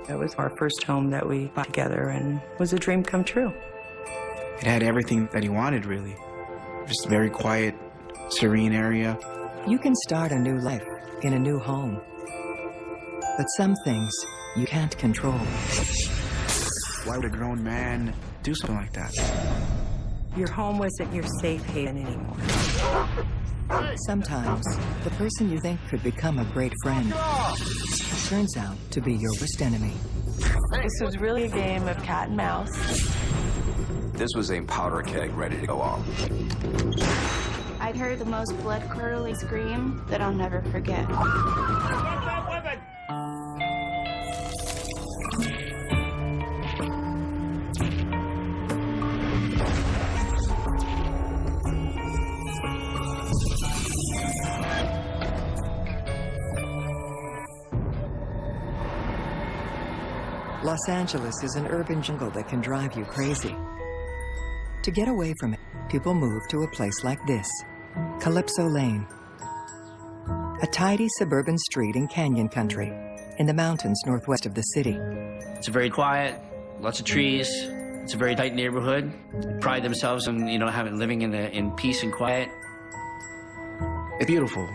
It was our first home that we bought together and was a dream come true. It had everything that he wanted, really. Just a very quiet, serene area. You can start a new life in a new home. But some things you can't control. Why would a grown man do something like that? Your home wasn't your safe haven anymore. Sometimes the person you think could become a great friend turns out to be your worst enemy. This was really a game of cat and mouse. This was a powder keg ready to go off. I'd heard the most blood-curdling scream that I'll never forget. Los Angeles is an urban jungle that can drive you crazy. To get away from it, people move to a place like this, Calypso Lane. A tidy suburban street in Canyon Country, in the mountains northwest of the city. It's very quiet, lots of trees. It's a very tight neighborhood. They pride themselves on, living in peace and quiet. It's beautiful,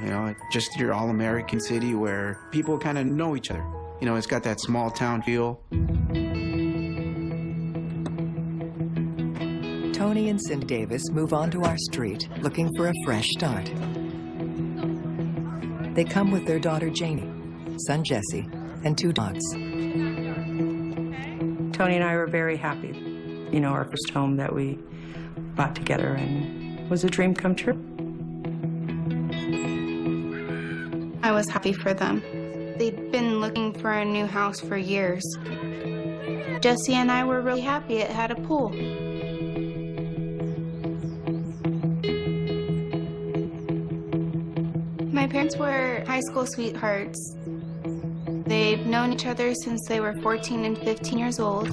just your all-American city where people kind of know each other. It's got that small town feel. Tony and Cindy Davis move onto our street looking for a fresh start. They come with their daughter Janie, son Jesse, and 2 dogs. Tony and I were very happy. Our first home that we bought together and was a dream come true. I was happy for them. They'd been looking for a new house for years. Jesse and I were really happy it had a pool. My parents were high school sweethearts. They've known each other since they were 14 and 15 years old.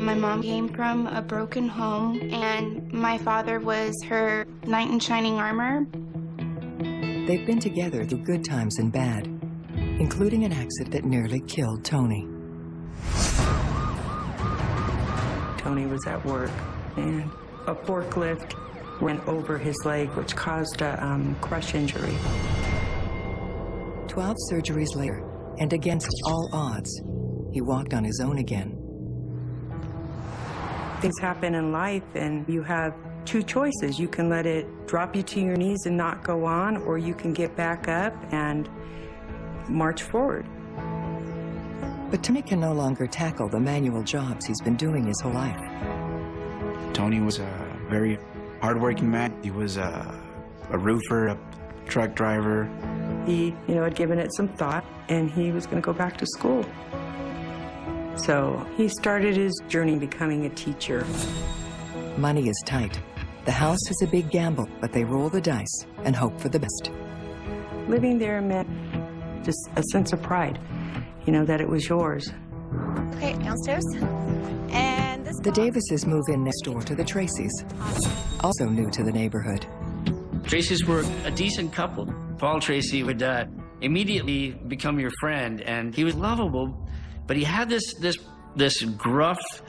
My mom came from a broken home, and my father was her knight in shining armor. They've been together through good times and bad, including an accident that nearly killed Tony. Tony was at work, and a forklift went over his leg, which caused a crush injury. 12 surgeries later, and against all odds, he walked on his own again. Things happen in life, and you have 2 choices. You can let it drop you to your knees and not go on, or you can get back up and march forward. But Tony can no longer tackle the manual jobs he's been doing his whole life. Tony was a very hardworking man. He was a roofer, a truck driver. He, had given it some thought, and he was going to go back to school. So he started his journey becoming a teacher. Money is tight. The house is a big gamble, but they roll the dice and hope for the best. Living there meant just a sense of pride, that it was yours. Okay, downstairs. And this. The Davises move in next door to the Tracys, also new to the neighborhood. Tracys were a decent couple. Paul Tracy would immediately become your friend, and he was lovable, but he had this gruff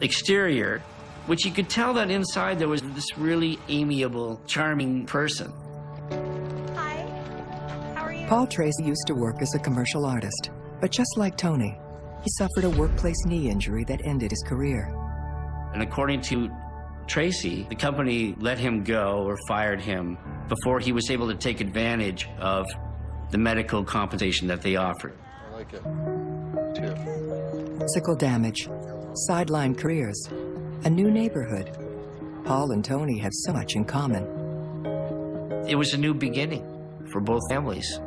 exterior, which you could tell that inside there was this really amiable, charming person. Hi, how are you? Paul Tracy used to work as a commercial artist, but just like Tony, he suffered a workplace knee injury that ended his career. And according to Tracy, the company let him go or fired him before he was able to take advantage of the medical compensation that they offered. I like it, too. Physical damage, sidelined careers, a new neighborhood. Paul and Tony have so much in common. It was a new beginning for both families.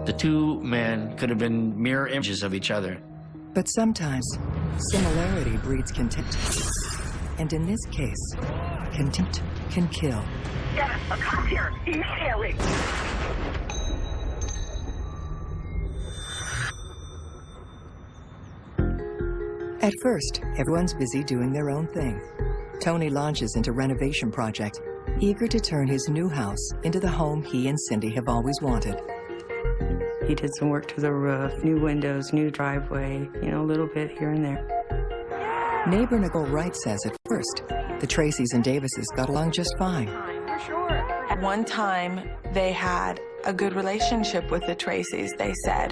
The 2 men could have been mirror images of each other. But sometimes, similarity breeds contempt. And in this case, contempt can kill. Get a cop here, immediately! At first, everyone's busy doing their own thing. Tony launches into renovation project, eager to turn his new house into the home he and Cindy have always wanted. He did some work to the roof, new windows, new driveway, you know, a little bit here and there. Neighbor Nicole Wright says at first, the Tracys and Davises got along just fine. For sure. At one time, they had a good relationship with the Tracys, they said.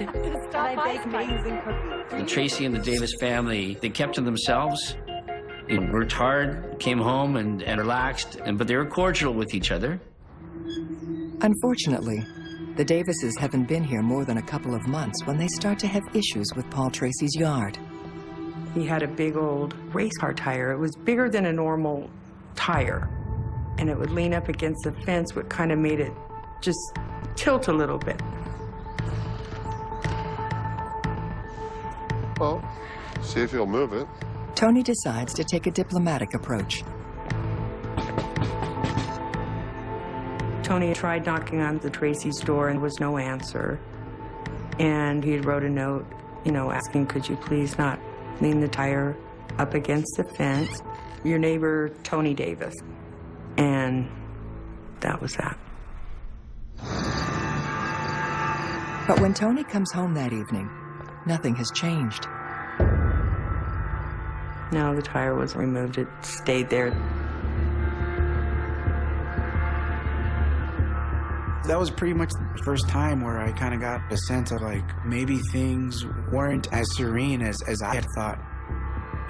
The Tracy and the Davis family, they kept to themselves. They worked hard, came home and relaxed, but they were cordial with each other. Unfortunately, the Davises haven't been here more than a couple of months when they start to have issues with Paul Tracy's yard. He had a big old race car tire. It was bigger than a normal tire, and it would lean up against the fence, what kind of made it just tilt a little bit. Well, see if he'll move it. Tony decides to take a diplomatic approach. Tony tried knocking on the Tracy's door and there was no answer. And he wrote a note, you know, asking, could you please not lean the tire up against the fence? Your neighbor, Tony Davis. And that was that. But when Tony comes home that evening, nothing has changed. No, the tire was removed. It stayed there. That was pretty much the first time where I kind of got a sense of like maybe things weren't as serene as I had thought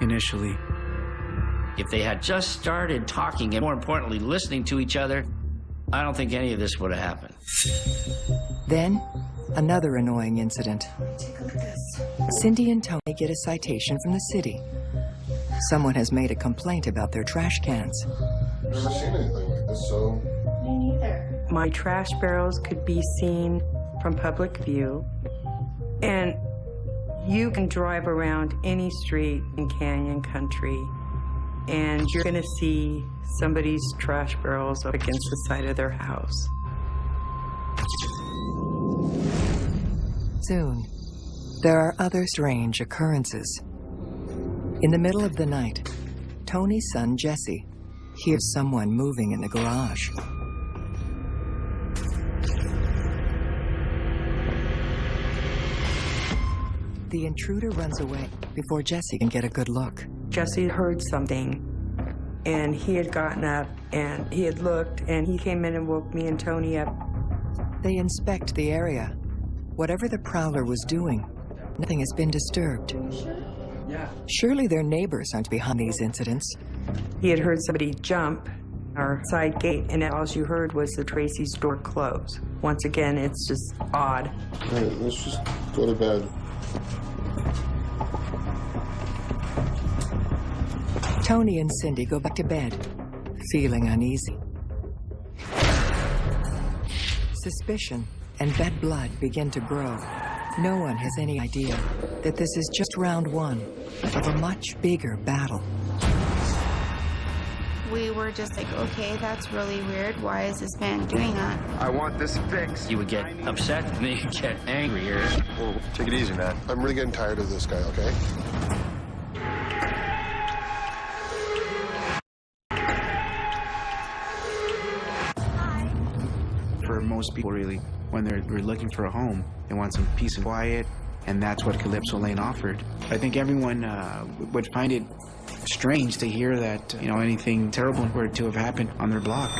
initially. If they had just started talking and, more importantly, listening to each other, I don't think any of this would have happened. Then, another annoying incident. Take a look at this. Cindy and Tony get a citation from the city. Someone has made a complaint about their trash cans. I've never seen anything like this, so... Me neither. My trash barrels could be seen from public view, and you can drive around any street in Canyon Country, and you're going to see somebody's trash barrels up against the side of their house. Soon, there are other strange occurrences. In the middle of the night, Tony's son, Jesse, hears someone moving in the garage. The intruder runs away before Jesse can get a good look. Jesse heard something, and he had gotten up, and he had looked, and he came in and woke me and Tony up. They inspect the area. Whatever the prowler was doing, nothing has been disturbed. Surely their neighbors aren't behind these incidents. He had heard somebody jump our side gate, and all you heard was the Tracy's door close. Once again, it's just odd. All right, let's just go to bed. Tony and Cindy go back to bed, feeling uneasy. Suspicion and bad blood begin to grow. No one has any idea that this is just round one of a much bigger battle. We were just like, okay, that's really weird. Why is this man doing that? I want this fixed. You would get upset, and then you get angrier. Whoa, take it easy, man. I'm really getting tired of this guy, okay? For most people, really, when they're looking for a home, they want some peace and quiet, and that's what Calypso Lane offered. I think everyone would find it strange to hear that, you know, anything terrible were to have happened on their block.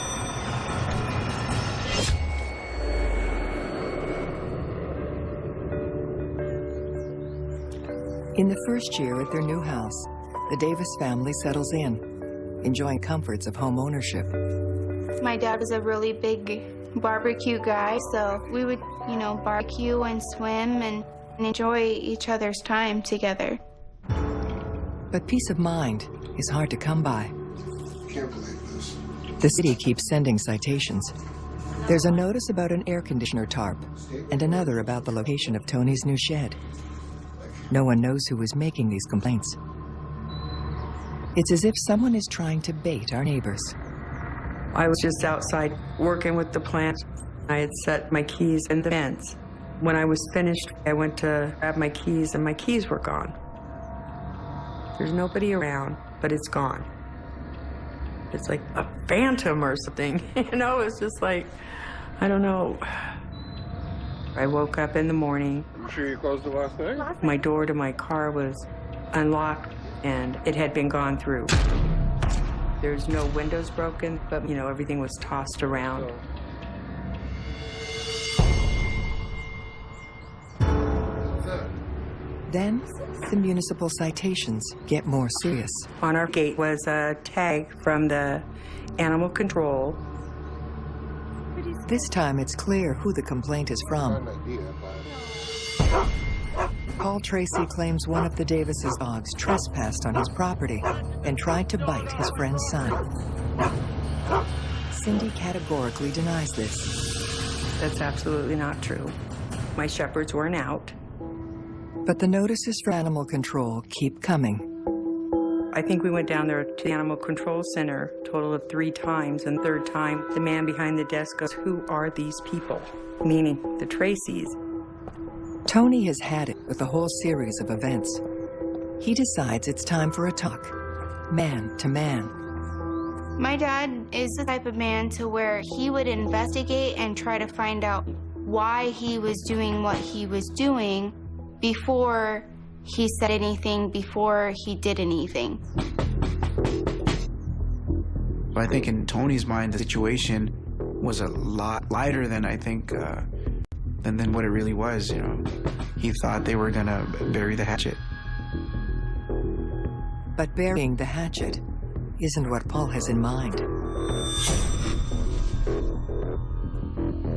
In the first year at their new house, the Davis family settles in, enjoying comforts of home ownership. My dad was a really big barbecue guy, so we would, you know, barbecue and swim and enjoy each other's time together. But peace of mind is hard to come by. Can't believe this. The city keeps sending citations. There's a notice about an air conditioner tarp and another about the location of Tony's new shed. No one knows who is making these complaints. It's as if someone is trying to bait our neighbors. I was just outside working with the plant. I had set my keys in the fence. When I was finished, I went to grab my keys, and my keys were gone. There's nobody around, but it's gone. It's like a phantom or something. You know, it's just like, I don't know. I woke up in the morning. You sure you closed it last night? My door to my car was unlocked, and it had been gone through. There's no windows broken, but, you know, everything was tossed around. Then, the municipal citations get more serious. On our gate was a tag from the animal control. This time, it's clear who the complaint is from. Paul Tracy claims one of the Davises' dogs trespassed on his property and tried to bite his friend's son. Cindy categorically denies this. That's absolutely not true. My shepherds weren't out. But the notices for animal control keep coming. I think we went down there to the Animal Control Center a total of 3 times, and third time, the man behind the desk goes, "Who are these people?" Meaning the Tracys. Tony has had it with a whole series of events. He decides it's time for a talk, man to man. My dad is the type of man to where he would investigate and try to find out why he was doing what he was doing before he said anything, before he did anything. I think in Tony's mind, the situation was a lot lighter than I think, than what it really was, you know. He thought they were gonna bury the hatchet. But burying the hatchet isn't what Paul has in mind.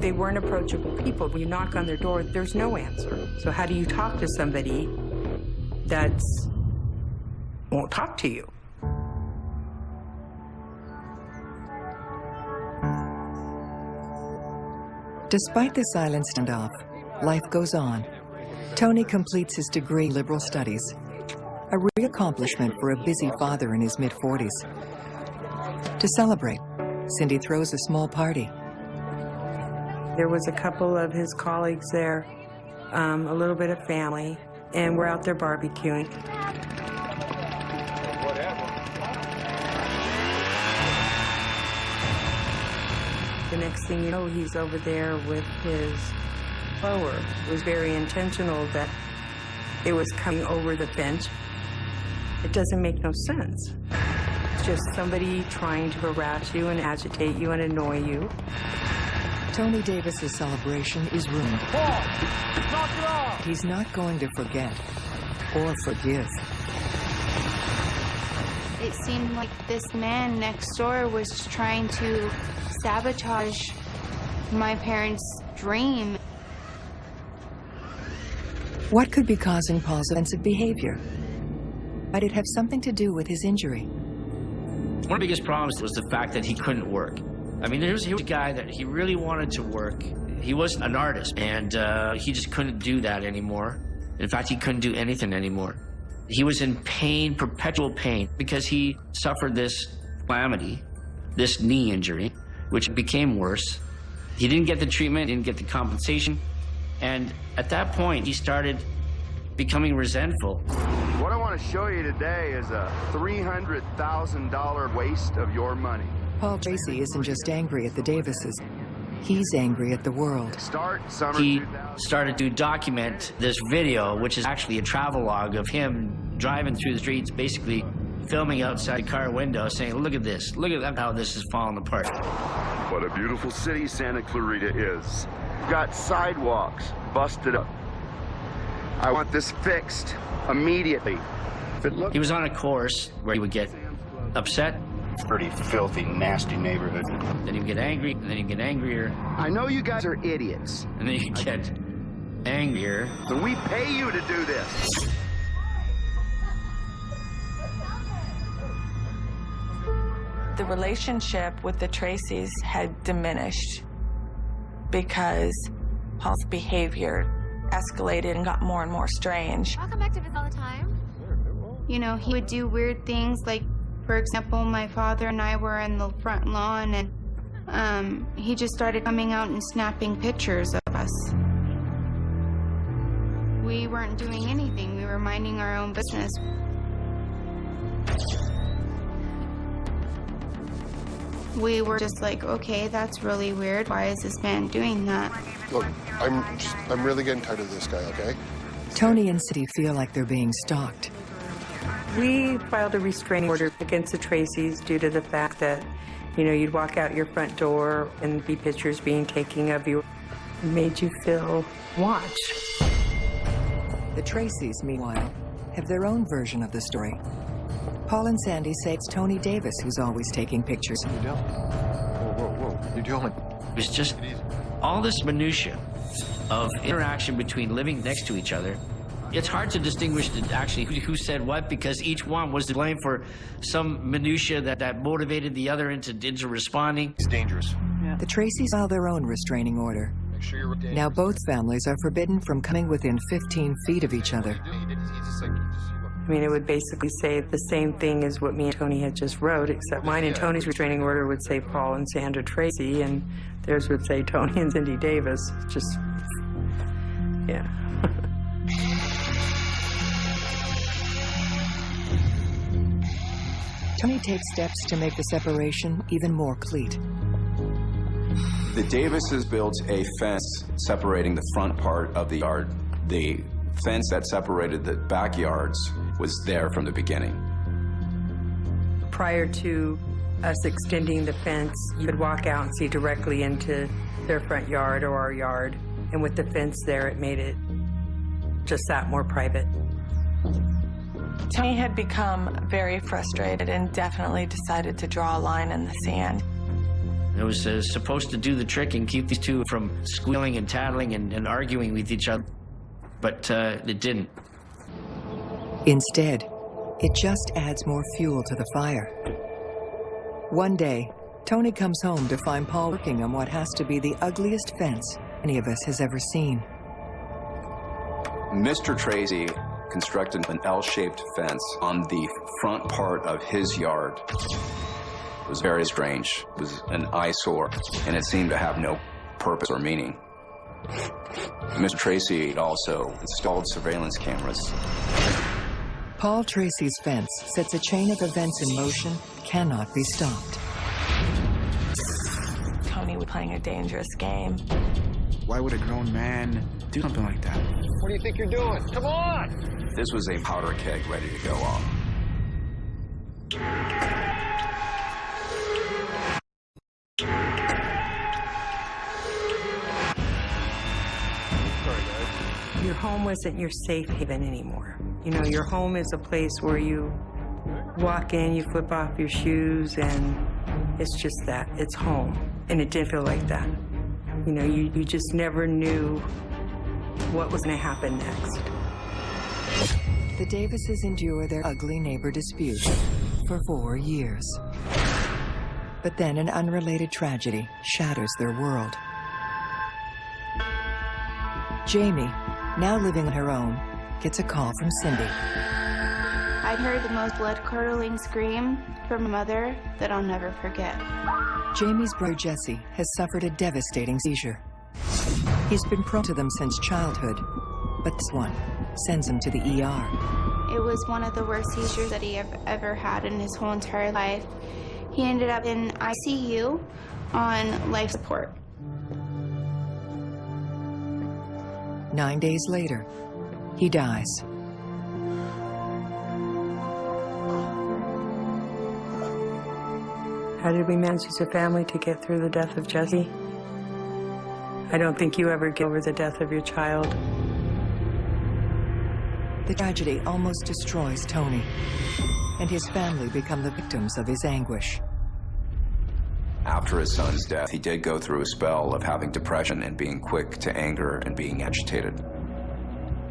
They weren't approachable people. When you knock on their door, there's no answer. So how do you talk to somebody that won't talk to you? Despite the silent standoff, life goes on. Tony completes his degree in liberal studies, a real accomplishment for a busy father in his mid-40s. To celebrate, Cindy throws a small party. There was a couple of his colleagues there, a little bit of family, and we're out there barbecuing. The next thing you know, he's over there with his blower. It was very intentional that it was coming over the fence. It doesn't make no sense. It's just somebody trying to harass you and agitate you and annoy you. Tony Davis's celebration is ruined. He's not going to forget or forgive. It seemed like this man next door was trying to sabotage my parents' dream. What could be causing Paul's offensive behavior? Might it have something to do with his injury? One of the biggest problems was the fact that he couldn't work. I mean, he was a guy that he really wanted to work. He was an artist, and he just couldn't do that anymore. In fact, he couldn't do anything anymore. He was in pain, perpetual pain, because he suffered this calamity, this knee injury, which became worse. He didn't get the treatment, didn't get the compensation, and at that point, he started becoming resentful. What I want to show you today is a $300,000 waste of your money. Paul Tracy isn't just angry at the Davises. He's angry at the world. He started to document this video, which is actually a travelogue of him driving through the streets, basically filming outside the car window, saying, "Look at this. Look at how this is falling apart." What a beautiful city Santa Clarita is. Got sidewalks busted up. I want this fixed immediately. He was on a course where he would get upset. Pretty filthy, nasty neighborhood. Then he'd get angry, and then he'd get angrier. I know you guys are idiots. And then he'd get angrier. But we pay you to do this. The relationship with the Tracys had diminished because Paul's behavior escalated and got more and more strange. I'll come back to visit all the time. You know, he would do weird things, like, for example, my father and I were in the front lawn, and he just started coming out and snapping pictures of us. We weren't doing anything. We were minding our own business. We were just like, okay, that's really weird. Why is this man doing that? Look, I'm really getting tired of this guy, okay? Tony and City feel like they're being stalked. We filed a restraining order against the Tracys due to the fact that, you know, you'd walk out your front door and be pictures being taken of you. It made you feel watched. The Tracys, meanwhile, have their own version of the story. Paul and Sandy say it's Tony Davis who's always taking pictures. What are you doing? Whoa. What are you doing? It was just all this minutia of interaction between living next to each other. It's hard to distinguish actually who said what, because each one was to blame for some minutia that motivated the other into responding. It's dangerous. Yeah. The Tracys file their own restraining order. Make sure you're dangerous. Now both families are forbidden from coming within 15 feet of each other. I mean, it would basically say the same thing as what me and Tony had just wrote, except mine and Tony's restraining order would say Paul and Sandra Tracy, and theirs would say Tony and Cindy Davis. Just, yeah. Tony takes steps to make the separation even more complete. The Davises built a fence separating the front part of the yard. The fence that separated the backyards was there from the beginning. Prior to us extending the fence, you could walk out and see directly into their front yard or our yard. And with the fence there, it made it just that more private. Tony had become very frustrated and definitely decided to draw a line in the sand. It was supposed to do the trick and keep these two from squealing and tattling and arguing with each other, but it didn't. Instead, it just adds more fuel to the fire. One day, Tony comes home to find Paul working on what has to be the ugliest fence any of us has ever seen. Mr. Tracy constructed an L-shaped fence on the front part of his yard. It was very strange. It was an eyesore, and it seemed to have no purpose or meaning. Mr. Tracy also installed surveillance cameras. Paul Tracy's fence sets a chain of events in motion that cannot be stopped. Tony was playing a dangerous game. Why would a grown man do something like that? What do you think you're doing? Come on! This was a powder keg ready to go off. Your home wasn't your safe haven anymore. You know, your home is a place where you walk in, you flip off your shoes, and it's just that. It's home. And it didn't feel like that. You know, you just never knew what was going to happen next. The Davises endure their ugly neighbor dispute for 4 years. But then an unrelated tragedy shatters their world. Jamie, now living on her own, gets a call from Cindy. I heard the most blood-curdling scream from a mother that I'll never forget. Jamie's brother Jesse has suffered a devastating seizure. He's been prone to them since childhood, but this one sends him to the ER. It was one of the worst seizures that he ever had in his whole entire life. He ended up in ICU on life support. 9 days later, he dies. How did we manage as a family to get through the death of Jesse? I don't think you ever get over the death of your child. The tragedy almost destroys Tony, and his family become the victims of his anguish. After his son's death, he did go through a spell of having depression and being quick to anger and being agitated.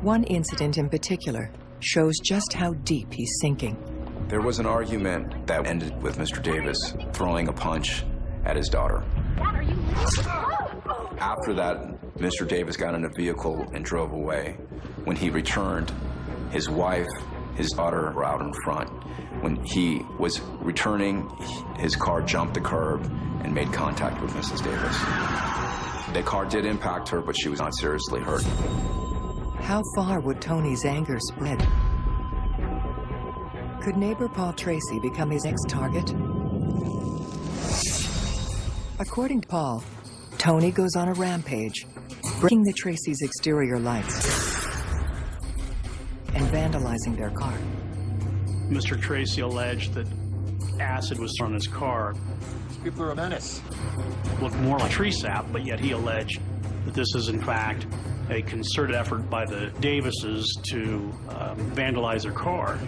One incident in particular shows just how deep he's sinking. There was an argument that ended with Mr. Davis throwing a punch at his daughter. After that, Mr. Davis got in a vehicle and drove away. When he returned, his wife, his daughter were out in front. When he was returning, his car jumped the curb and made contact with Mrs. Davis. The car did impact her, but she was not seriously hurt. How far would Tony's anger spread? Could neighbor Paul Tracy become his next target? According to Paul, Tony goes on a rampage, breaking the Tracy's exterior lights and vandalizing their car. Mr. Tracy alleged that acid was thrown in his car. These people are a menace. Looked more like tree sap, but yet he alleged that this is in fact a concerted effort by the Davises to vandalize their car.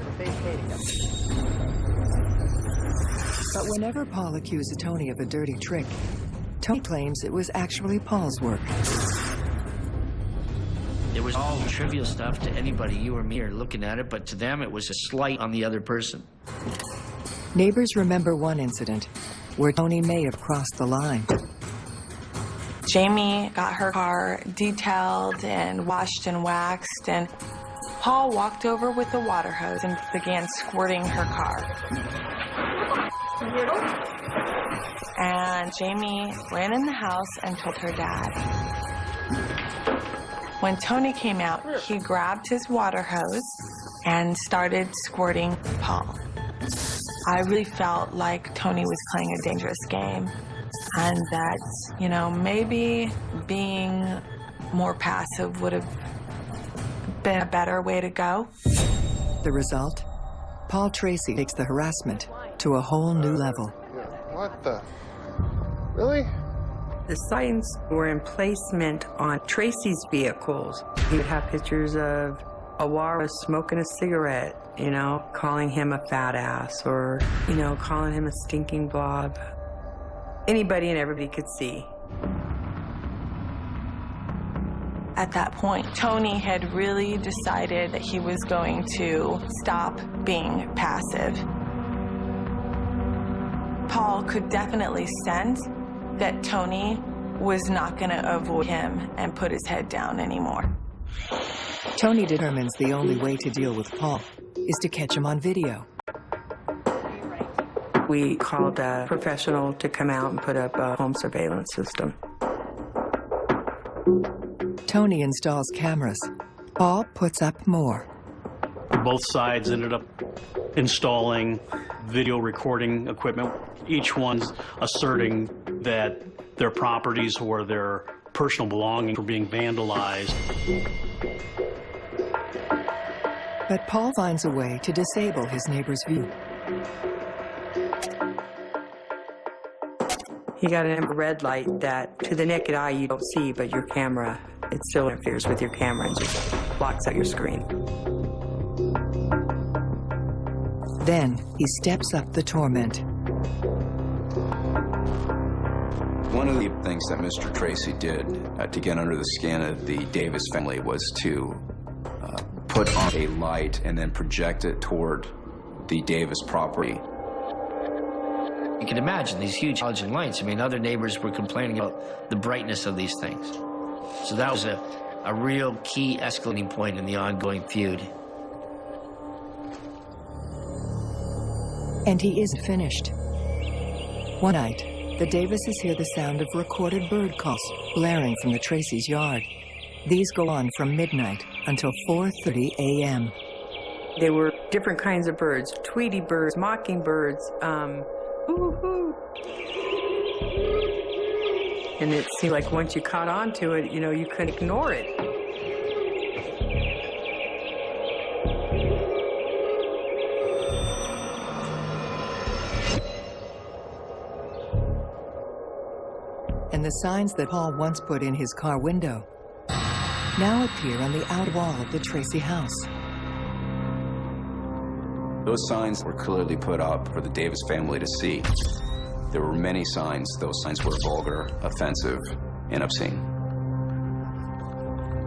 But whenever Paul accuses Tony of a dirty trick, Tony claims it was actually Paul's work. It was all trivial stuff to anybody, you or me, are looking at it, but to them it was a slight on the other person. Neighbors remember one incident where Tony may have crossed the line. Jamie got her car detailed and washed and waxed, and Paul walked over with a water hose and began squirting her car. And Jamie ran in the house and told her dad. When Tony came out, he grabbed his water hose and started squirting Paul. I really felt like Tony was playing a dangerous game, and that, you know, maybe being more passive would have been a better way to go. The result? Paul Tracy takes the harassment to a whole new level. What the? Really? The signs were in placement on Tracy's vehicles. He would have pictures of Awara smoking a cigarette, you know, calling him a fat ass, or, you know, calling him a stinking blob. Anybody and everybody could see. At that point, Tony had really decided that he was going to stop being passive. Paul could definitely sense that Tony was not going to avoid him and put his head down anymore. Tony determines the only way to deal with Paul is to catch him on video. We called a professional to come out and put up a home surveillance system. Tony installs cameras. Paul puts up more. Both sides ended up installing video recording equipment. Each one's asserting that their properties or their personal belongings were being vandalized. But Paul finds a way to disable his neighbor's view. He got a red light that to the naked eye you don't see, but your camera, it still interferes with your camera and just blocks out your screen. Then he steps up the torment. One of the things that Mr. Tracy did to get under the skin of the Davis family was to put on a light and then project it toward the Davis property. You can imagine these huge halogen lights. I mean, other neighbors were complaining about the brightness of these things. So that was a real key escalating point in the ongoing feud. And he isn't finished. One night, the Davises hear the sound of recorded bird calls blaring from the Tracy's yard. These go on from midnight until 4:30 a.m. There were different kinds of birds, Tweety birds, mockingbirds, hoo-hoo. And it seemed like once you caught on to it, you know, you couldn't ignore it. And the signs that Paul once put in his car window now appear on the outer wall of the Tracy house. Those signs were clearly put up for the Davis family to see. There were many signs. Those signs were vulgar, offensive, and obscene.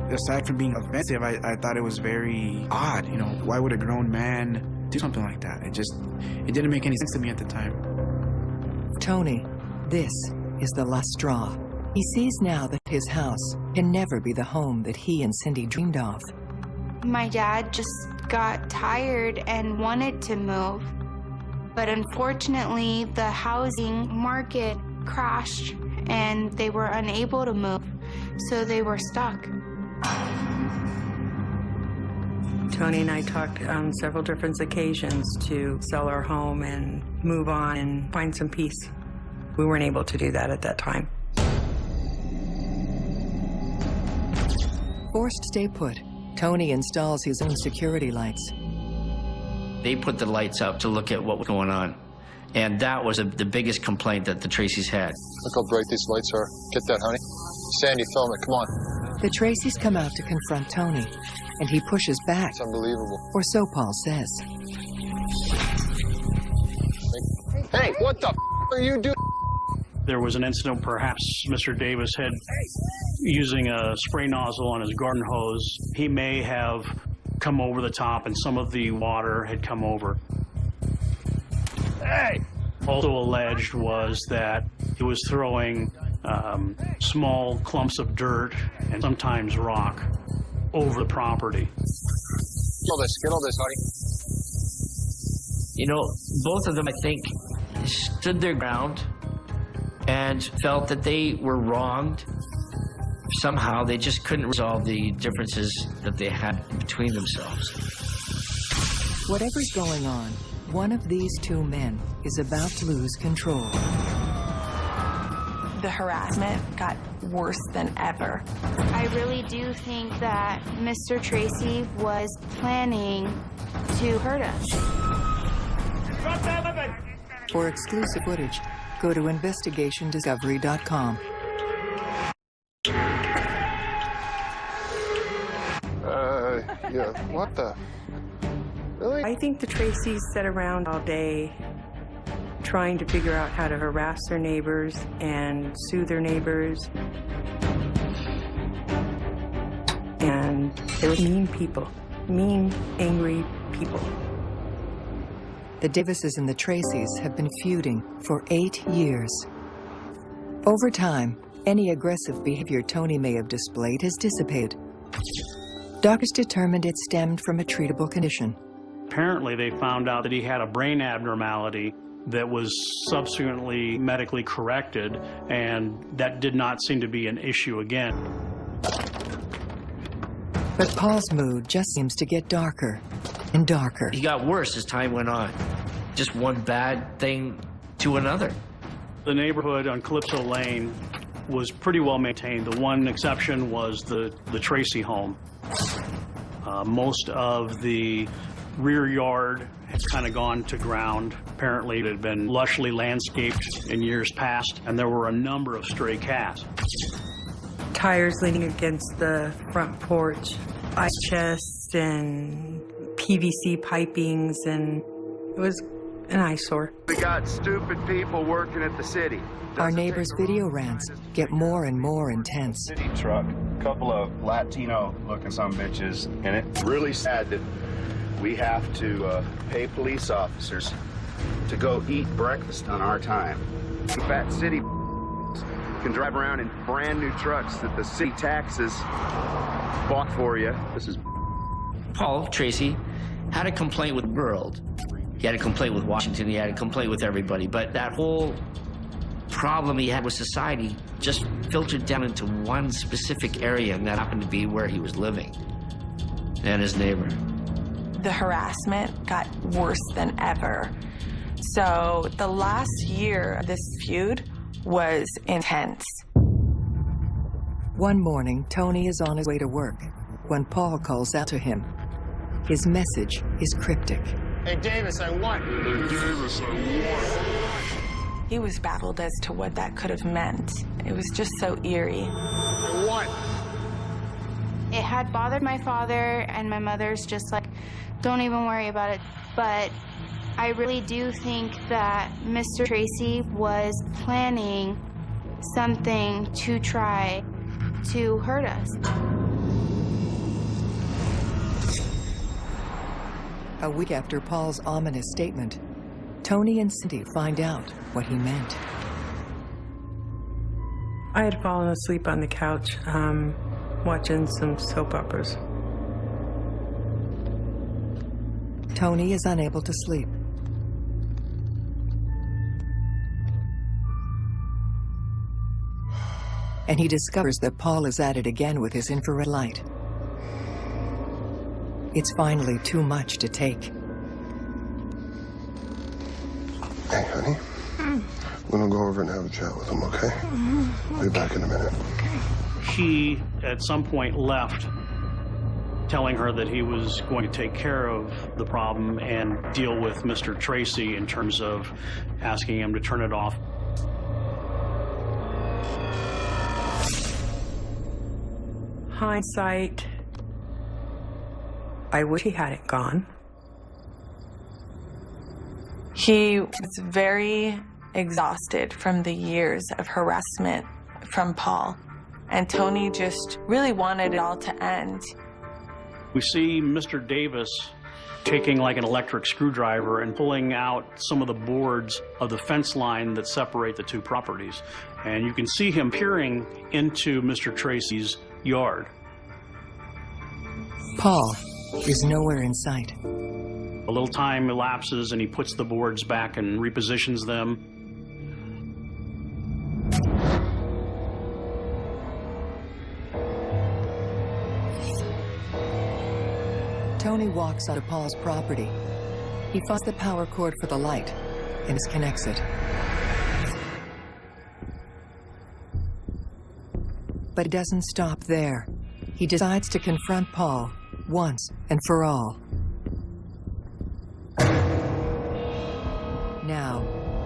Aside from being offensive, I thought it was very odd. You know, why would a grown man do something like that? It didn't make any sense to me at the time. Tony, this is the last straw. He sees now that his house can never be the home that he and Cindy dreamed of. My dad just got tired and wanted to move. But unfortunately, the housing market crashed and they were unable to move, so they were stuck. Tony and I talked on several different occasions to sell our home and move on and find some peace. We weren't able to do that at that time. Forced to stay put, Tony installs his own security lights. They put the lights up to look at what was going on. And that was the biggest complaint that the Tracys had. Look how bright these lights are. Get that, honey. Sandy, film it. Come on. The Tracys come out to confront Tony, and he pushes back. It's unbelievable. Or so Paul says. Hey, what the are you doing? There was an incident perhaps Mr. Davis had using a spray nozzle on his garden hose. He may have come over the top and some of the water had come over. Hey! Also alleged was that he was throwing small clumps of dirt and sometimes rock over the property. Get all this, honey. You know, both of them, I think, stood their ground and felt that they were wronged. Somehow, they just couldn't resolve the differences that they had between themselves. Whatever's going on, one of these two men is about to lose control. The harassment got worse than ever. I really do think that Mr. Tracy was planning to hurt us. For exclusive footage, go to investigationdiscovery.com. Yeah, what the? Really? I think the Tracys sat around all day trying to figure out how to harass their neighbors and sue their neighbors. And they were mean people, mean, angry people. The Davises and the Tracys have been feuding for 8 years. Over time, any aggressive behavior Tony may have displayed has dissipated. Doctors determined it stemmed from a treatable condition. Apparently, they found out that he had a brain abnormality that was subsequently medically corrected, and that did not seem to be an issue again. But Paul's mood just seems to get darker and darker. He got worse as time went on. Just one bad thing to another. The neighborhood on Calypso Lane was pretty well maintained. The one exception was the Tracy home. Most of the rear yard had kind of gone to ground. Apparently it had been lushly landscaped in years past, and there were a number of stray cats. Tires leaning against the front porch, ice chests and PVC pipings, and it was an eyesore. We got stupid people working at the city. Our neighbors' video rants get more and more intense. City truck, couple of Latino-looking some bitches in it. Really sad that we have to pay police officers to go eat breakfast on our time. Fat city can drive around in brand new trucks that the city taxes bought for you. This is Paul Tracy had a complaint with the world. He had a complaint with Washington. He had a complaint with everybody. But that whole problem he had with society just filtered down into one specific area, and that happened to be where he was living and his neighbor. The harassment got worse than ever. So the last year of this feud was intense. One morning, Tony is on his way to work when Paul calls out to him. His message is cryptic. Hey, Davis, I won. Hey, Davis, I won. He was baffled as to what that could have meant. It was just so eerie. I won. It had bothered my father, and my mother's just like, don't even worry about it. But I really do think that Mr. Tracy was planning something to try to hurt us. A week after Paul's ominous statement, Tony and Cindy find out what he meant. I had fallen asleep on the couch, watching some soap operas. Tony is unable to sleep. And he discovers that Paul is at it again with his infrared light. It's finally too much to take. Hey, honey. I'm gonna go over and have a chat with him, okay? I'll be back in a minute. He, at some point, left, telling her that he was going to take care of the problem and deal with Mr. Tracy in terms of asking him to turn it off. Hindsight, I wish he hadn't gone. He was very exhausted from the years of harassment from Paul, and Tony just really wanted it all to end. We see Mr. Davis taking like an electric screwdriver and pulling out some of the boards of the fence line that separate the two properties. And you can see him peering into Mr. Tracy's yard. Paul is nowhere in sight. A little time elapses and he puts the boards back and repositions them. Tony walks onto Paul's property. He finds the power cord for the light and disconnects it. But it doesn't stop there. He decides to confront Paul once and for all. Now,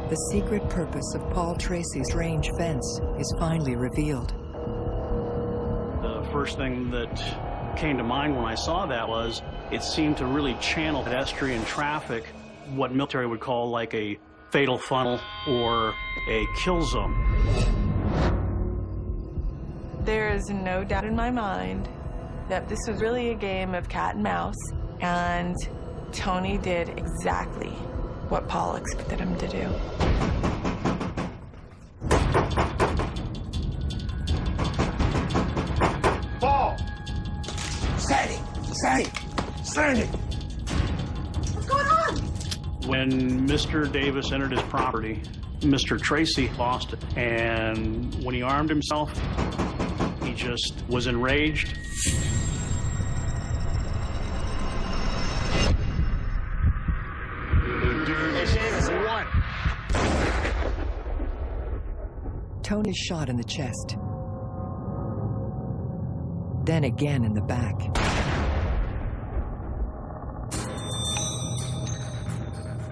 the secret purpose of Paul Tracy's strange fence is finally revealed. The first thing that came to mind when I saw that was it seemed to really channel pedestrian traffic, what military would call like a fatal funnel or a kill zone. There is no doubt in my mind that this was really a game of cat and mouse, and Tony did exactly what Paul expected him to do. Paul! Sandy! Sandy! Sandy! What's going on? When Mr. Davis entered his property, Mr. Tracy lost it. And when he armed himself, he just was enraged. Tony is shot in the chest. Then again in the back.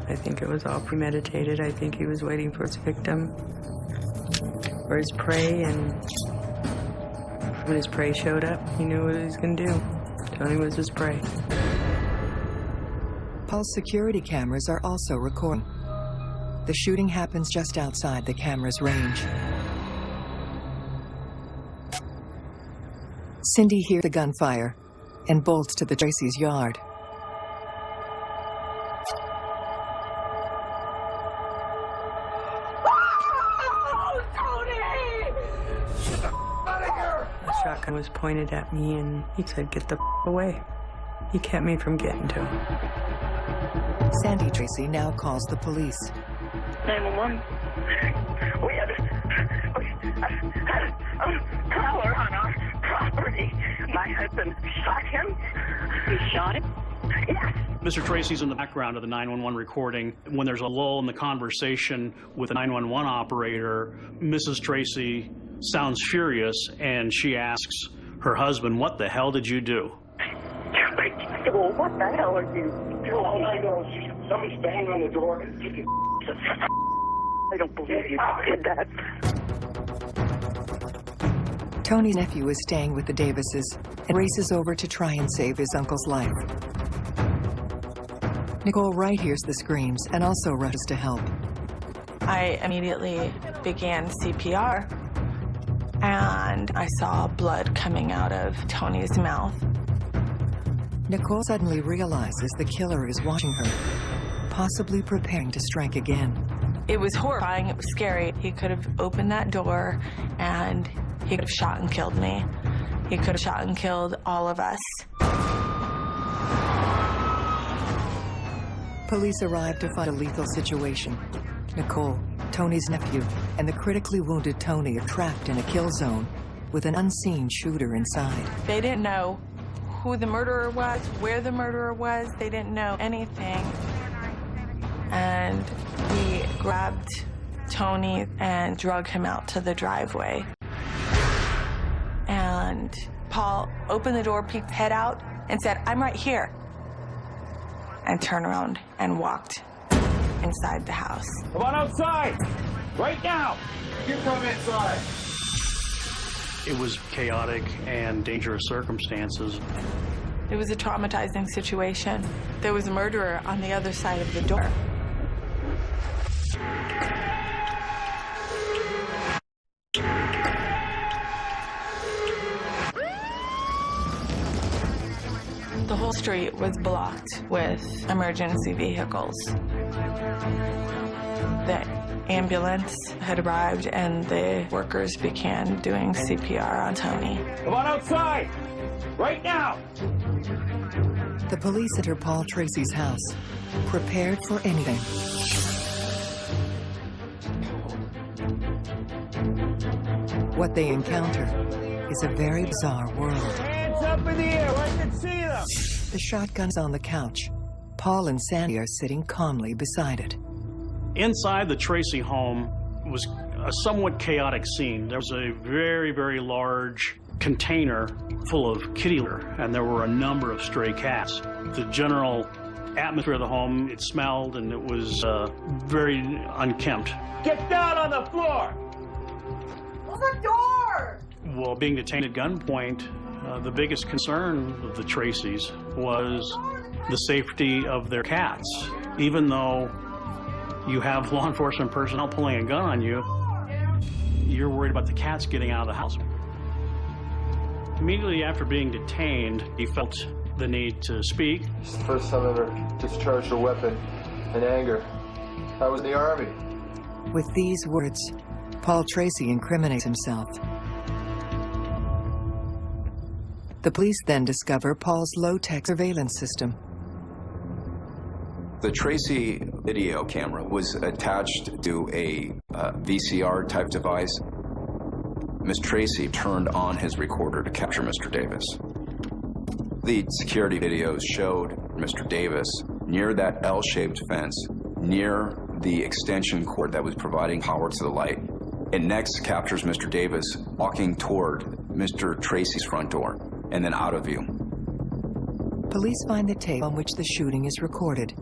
I think it was all premeditated. I think he was waiting for his victim or his prey, and when his prey showed up, he knew what he was going to do. Tony was his prey. Paul's security cameras are also recording. The shooting happens just outside the camera's range. Cindy hears the gunfire and bolts to the Tracy's yard. The shotgun was pointed at me, and he said, "Get the away." He kept me from getting to him. Sandy Tracy now calls the police. 911. We had a prowler on our property. My husband shot him. You shot him? Yes. Mr. Tracy's in the background of the 911 recording. When there's a lull in the conversation with the 911 operator, Mrs. Tracy sounds furious, and she asks her husband, "What the hell did you do?" Well, what the hell are you doing? All I know is somebody's banging on the door and kicking. I don't believe you did that. Tony's nephew is staying with the Davises and races over to try and save his uncle's life. Nicole Wright hears the screams and also rushes to help. I immediately began CPR, and I saw blood coming out of Tony's mouth. Nicole suddenly realizes the killer is watching her, possibly preparing to strike again. It was horrifying. It was scary. He could have opened that door, and he could have shot and killed me. He could have shot and killed all of us. Police arrive to find a lethal situation. Nicole, Tony's nephew, and the critically wounded Tony are trapped in a kill zone with an unseen shooter inside. They didn't know who the murderer was, where the murderer was. They didn't know anything. And we grabbed Tony and drug him out to the driveway. And Paul opened the door, peeked head out, and said, "I'm right here," and turned around and walked inside the house. Come on outside! Right now! You come inside! It was chaotic and dangerous circumstances. It was a traumatizing situation. There was a murderer on the other side of the door. The whole street was blocked with emergency vehicles. The ambulance had arrived and the workers began doing CPR on Tony. Come on outside! Right now! The police enter Paul Tracy's house, prepared for anything. What they encounter is a very bizarre world. Hands up in the air, I can see them! The shotgun's on the couch. Paul and Sandy are sitting calmly beside it. Inside the Tracy home was a somewhat chaotic scene. There was a very, very large container full of kitty litter, and there were a number of stray cats. The general atmosphere of the home, it smelled, and it was very unkempt. Get down on the floor! Open the door! While being detained at gunpoint, the biggest concern of the Tracys was the safety of their cats. Even though you have law enforcement personnel pulling a gun on you, you're worried about the cats getting out of the house. Immediately after being detained, he felt the need to speak. It's the first time I ever discharged a weapon in anger. I was in the Army. With these words, Paul Tracy incriminates himself. The police then discover Paul's low-tech surveillance system. The Tracy video camera was attached to a VCR type device. Ms. Tracy turned on his recorder to capture Mr. Davis. The security videos showed Mr. Davis near that L-shaped fence, near the extension cord that was providing power to the light. It next captures Mr. Davis walking toward Mr. Tracy's front door and then out of view. Police find the tape on which the shooting is recorded.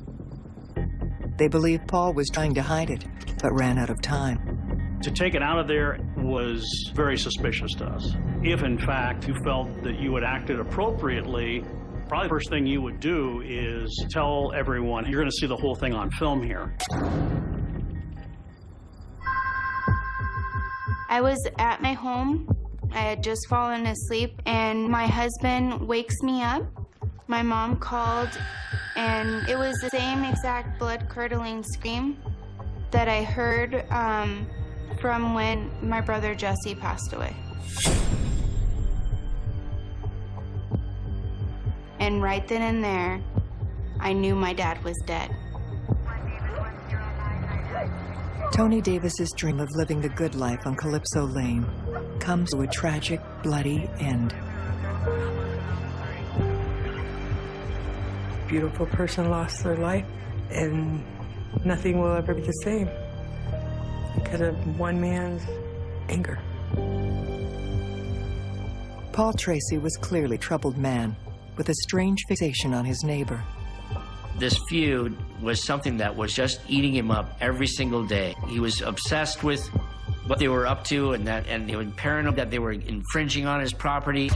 They believe Paul was trying to hide it, but ran out of time. To take it out of there was very suspicious to us. If, in fact, you felt that you had acted appropriately, probably the first thing you would do is tell everyone, you're going to see the whole thing on film here. I was at my home. I had just fallen asleep, and my husband wakes me up. My mom called, and it was the same exact blood-curdling scream that I heard from when my brother Jesse passed away. And right then and there, I knew my dad was dead. Tony Davis's dream of living the good life on Calypso Lane comes to a tragic, bloody end. Beautiful person lost their life, and nothing will ever be the same because of one man's anger. Paul Tracy was clearly a troubled man with a strange fixation on his neighbor. This feud was something that was just eating him up every single day. He was obsessed with what they were up to, and he was paranoid that they were infringing on his property.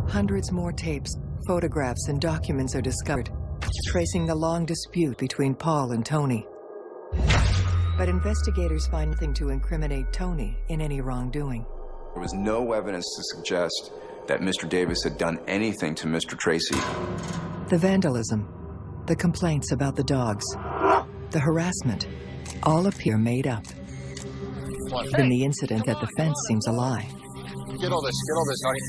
Hundreds more tapes, photographs, and documents are discovered, tracing the long dispute between Paul and Tony. But investigators find nothing to incriminate Tony in any wrongdoing. There was no evidence to suggest that Mr. Davis had done anything to Mr. Tracy. The vandalism, the complaints about the dogs, the harassment, all appear made up. Even the incident at the fence seems a lie. Get all this, honey.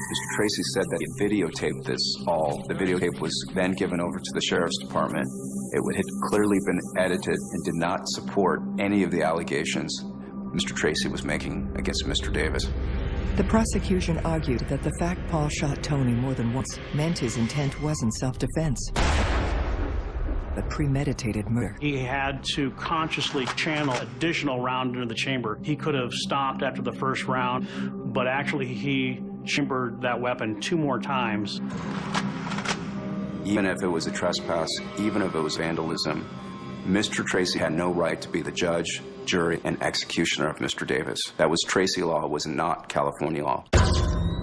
Mr. Tracy said that he videotaped this all. The videotape was then given over to the sheriff's department. It had clearly been edited and did not support any of the allegations Mr. Tracy was making against Mr. Davis. The prosecution argued that the fact Paul shot Tony more than once meant his intent wasn't self-defense. a premeditated murder. He had to consciously channel additional round into the chamber. He could have stopped after the first round, but actually he chambered that weapon 2 more times. Even if it was a trespass, even if it was vandalism, Mr. Tracy had no right to be the judge, jury, and executioner of Mr. Davis. That was Tracy law, it was not California law.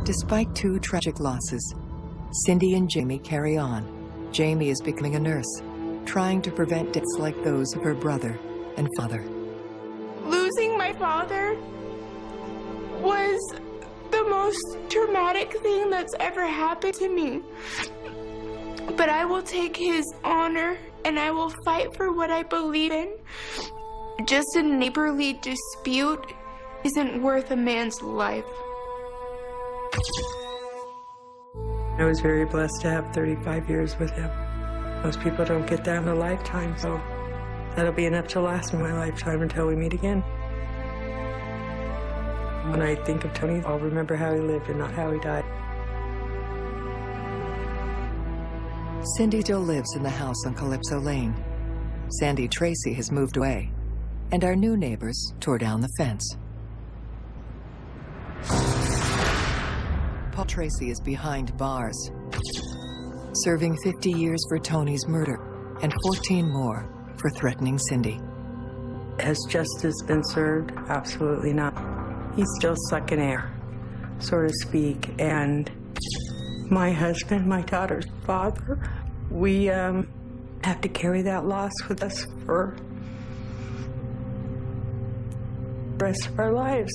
Despite 2 tragic losses, Cindy and Jamie carry on. Jamie is becoming a nurse, trying to prevent deaths like those of her brother and father. Losing my father was the most traumatic thing that's ever happened to me. But I will take his honor and I will fight for what I believe in. Just a neighborly dispute isn't worth a man's life. I was very blessed to have 35 years with him. Most people don't get that in a lifetime, so that'll be enough to last in my lifetime until we meet again. When I think of Tony, I'll remember how he lived and not how he died. Cindy still lives in the house on Calypso Lane. Sandy Tracy has moved away, and our new neighbors tore down the fence. Paul Tracy is behind bars, serving 50 years for Tony's murder and 14 more for threatening Cindy. Has justice been served? Absolutely not. He's still sucking air, so to speak, and my husband, my daughter's father, we have to carry that loss with us for the rest of our lives.